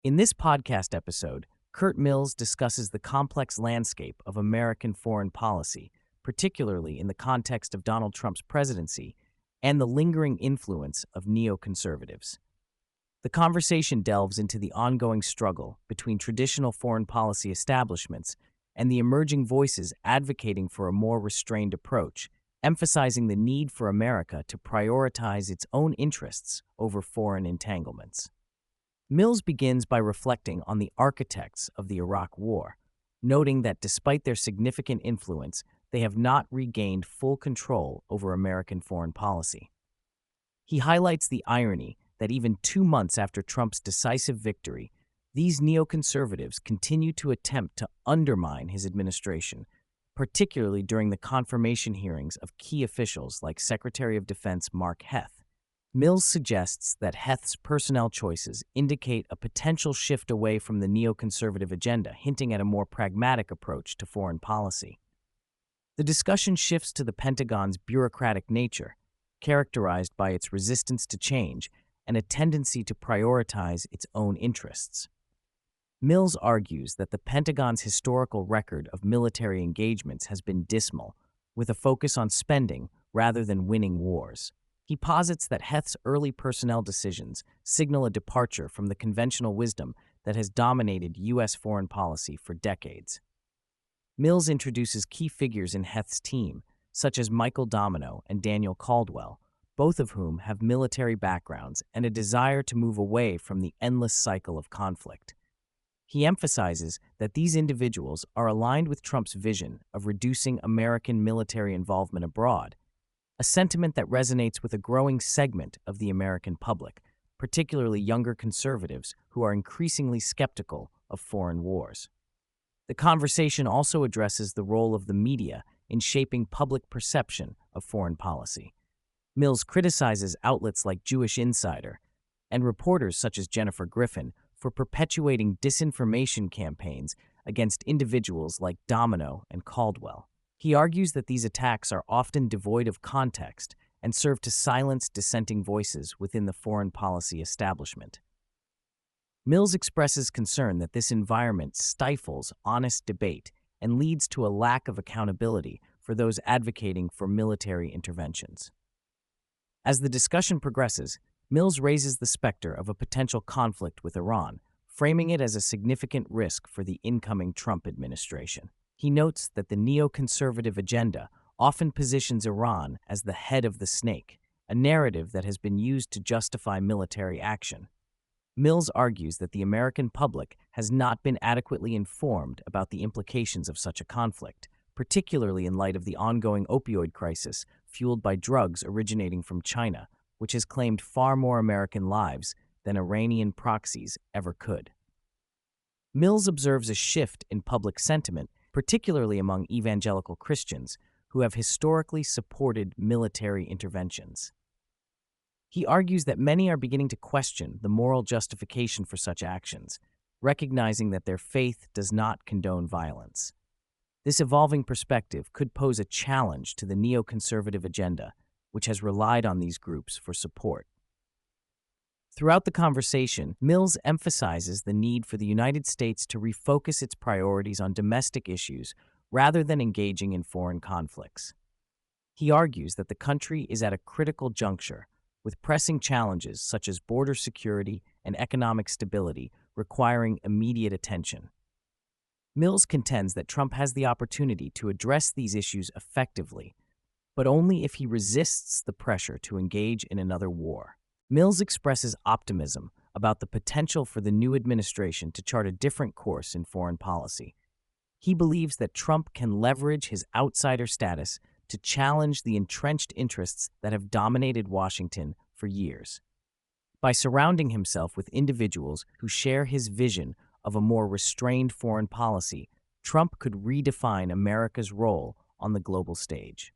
In this podcast episode, Curt Mills discusses the complex landscape of American foreign policy, particularly in the context of Donald Trump's presidency and the lingering influence of neoconservatives. The conversation delves into the ongoing struggle between traditional foreign policy establishments and the emerging voices advocating for a more restrained approach, emphasizing the need for America to prioritize its own interests over foreign entanglements. Mills begins by reflecting on the architects of the Iraq War, noting that despite their significant influence, they have not regained full control over American foreign policy. He highlights the irony that even 2 months after Trump's decisive victory, these neoconservatives continue to attempt to undermine his administration, particularly during the confirmation hearings of key officials like Secretary of Defense Mark Heth. Mills suggests that Heth's personnel choices indicate a potential shift away from the neoconservative agenda, hinting at a more pragmatic approach to foreign policy. The discussion shifts to the Pentagon's bureaucratic nature, characterized by its resistance to change and a tendency to prioritize its own interests. Mills argues that the Pentagon's historical record of military engagements has been dismal, with a focus on spending rather than winning wars. He posits that Heth's early personnel decisions signal a departure from the conventional wisdom that has dominated U.S. foreign policy for decades. Mills introduces key figures in Heth's team, such as Michael Domino and Daniel Caldwell, both of whom have military backgrounds and a desire to move away from the endless cycle of conflict. He emphasizes that these individuals are aligned with Trump's vision of reducing American military involvement abroad, a sentiment that resonates with a growing segment of the American public, particularly younger conservatives who are increasingly skeptical of foreign wars. The conversation also addresses the role of the media in shaping public perception of foreign policy. Mills criticizes outlets like Jewish Insider and reporters such as Jennifer Griffin for perpetuating disinformation campaigns against individuals like Domino and Caldwell. He argues that these attacks are often devoid of context and serve to silence dissenting voices within the foreign policy establishment. Mills expresses concern that this environment stifles honest debate and leads to a lack of accountability for those advocating for military interventions. As the discussion progresses, Mills raises the specter of a potential conflict with Iran, framing it as a significant risk for the incoming Trump administration. He notes that the neoconservative agenda often positions Iran as the head of the snake, a narrative that has been used to justify military action. Mills argues that the American public has not been adequately informed about the implications of such a conflict, particularly in light of the ongoing opioid crisis fueled by drugs originating from China, which has claimed far more American lives than Iranian proxies ever could. Mills observes a shift in public sentiment, particularly among evangelical Christians who have historically supported military interventions. He argues that many are beginning to question the moral justification for such actions, recognizing that their faith does not condone violence. This evolving perspective could pose a challenge to the neoconservative agenda, which has relied on these groups for support. Throughout the conversation, Mills emphasizes the need for the United States to refocus its priorities on domestic issues rather than engaging in foreign conflicts. He argues that the country is at a critical juncture, with pressing challenges such as border security and economic stability requiring immediate attention. Mills contends that Trump has the opportunity to address these issues effectively, but only if he resists the pressure to engage in another war. Mills expresses optimism about the potential for the new administration to chart a different course in foreign policy. He believes that Trump can leverage his outsider status to challenge the entrenched interests that have dominated Washington for years. By surrounding himself with individuals who share his vision of a more restrained foreign policy, Trump could redefine America's role on the global stage.